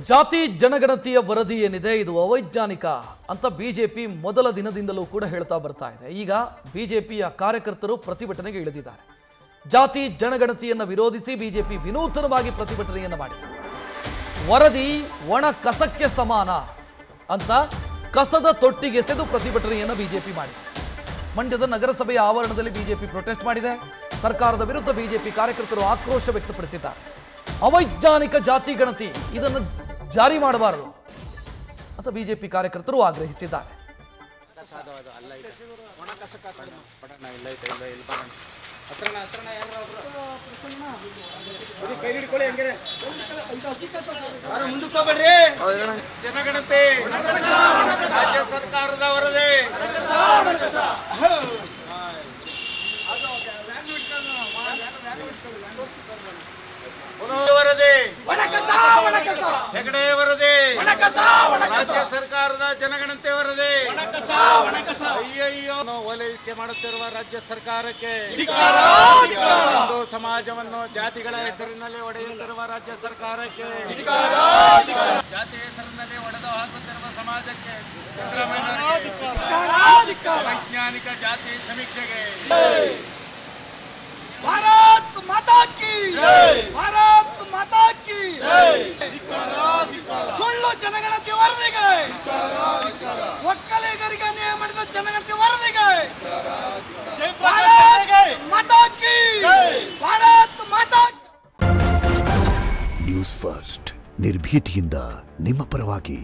ಜಾತಿ ಜನಗಣತಿಯ ವರದಿ ಏನಿದೆ ಇದು ಅವೈಜ್ಞಾನಿಕ ಅಂತ ಬಿಜೆಪಿ ಮೊದಲ ದಿನದಿಂದಲೂ ಕೂಡ ಹೇಳ್ತಾ ಬರ್ತಾ ಇದೆ. ಈಗ ಬಿಜೆಪಿಯ ಕಾರ್ಯಕರ್ತರು ಪ್ರತಿಭಟನೆಗೆ ಇಳಿದಿದ್ದಾರೆ. ಜಾತಿ ಜನಗಣತಿಯನ್ನು ವಿರೋಧಿಸಿ ಬಿಜೆಪಿ ವಿನೂತನವಾಗಿ ಪ್ರತಿಭಟನೆಯನ್ನು ಮಾಡಿದೆ. ವರದಿ ಒಣ ಕಸಕ್ಕೆ ಸಮಾನ ಅಂತ ಕಸದ ತೊಟ್ಟಿಗೆಸೆದು ಪ್ರತಿಭಟನೆಯನ್ನು ಬಿಜೆಪಿ ಮಾಡಿದೆ. ಮಂಡ್ಯದ ನಗರಸಭೆಯ ಆವರಣದಲ್ಲಿ ಬಿಜೆಪಿ ಪ್ರೊಟೆಸ್ಟ್ ಮಾಡಿದೆ. ಸರ್ಕಾರದ ವಿರುದ್ಧ ಬಿಜೆಪಿ ಕಾರ್ಯಕರ್ತರು ಆಕ್ರೋಶ ವ್ಯಕ್ತಪಡಿಸಿದ್ದಾರೆ. ಅವೈಜ್ಞಾನಿಕ ಜಾತಿ ಗಣತಿ ಇದನ್ನು ಜಾರಿ ಮಾಡಬಾರದು ಅಂತ ಬಿಜೆಪಿ ಕಾರ್ಯಕರ್ತರು ಆಗ್ರಹಿಸಿದ್ದಾರೆ. ಜನಗಣತಿ ರಾಜ್ಯ ಸರ್ಕಾರದ ವರದಿ ವರದಿ ಹೆಗಡೆ ವರದಿ ರಾಜ್ಯ ಸರ್ಕಾರದ ಜನಗಣತಿ ವರದಿ ಅಯ್ಯಯ್ಯೋ ಓಲೈಕೆ ಮಾಡುತ್ತಿರುವ ರಾಜ್ಯ ಸರ್ಕಾರಕ್ಕೆ ಹಿಂದೂ ಸಮಾಜವನ್ನು ಜಾತಿಗಳ ಹೆಸರಿನಲ್ಲಿ ಒಡೆಯುತ್ತಿರುವ ರಾಜ್ಯ ಸರ್ಕಾರಕ್ಕೆ ಜಾತಿ ಹೆಸರಿನಲ್ಲಿ ಒಡೆದು ಹಾಕುತ್ತಿರುವ ಸಮಾಜಕ್ಕೆ ವೈಜ್ಞಾನಿಕ ಜಾತಿ ಸಮೀಕ್ಷೆಗೆ ಭಾರತ್ ಮಾತಾ ಕಿ ಭಾರತ್ ಮಾತಾ ಕಿ ಸುಳ್ಳು ಜನಗಣತಿ ವರದಿಗೆ ಒಕ್ಕಲಿಗರಿಗೆ ನ್ಯಾಯ ಮಾಡಿದ ಜನಗಣತಿ ವರದಿಗೆ ಭಾರತ್ ಮಾತಾ ಕಿ ಭಾರತ್ ಮಾತಾ. ನ್ಯೂಸ್ ಫಸ್ಟ್ ನಿರ್ಭೀತಿಯಿಂದ ನಿಮ್ಮ ಪರವಾಗಿ.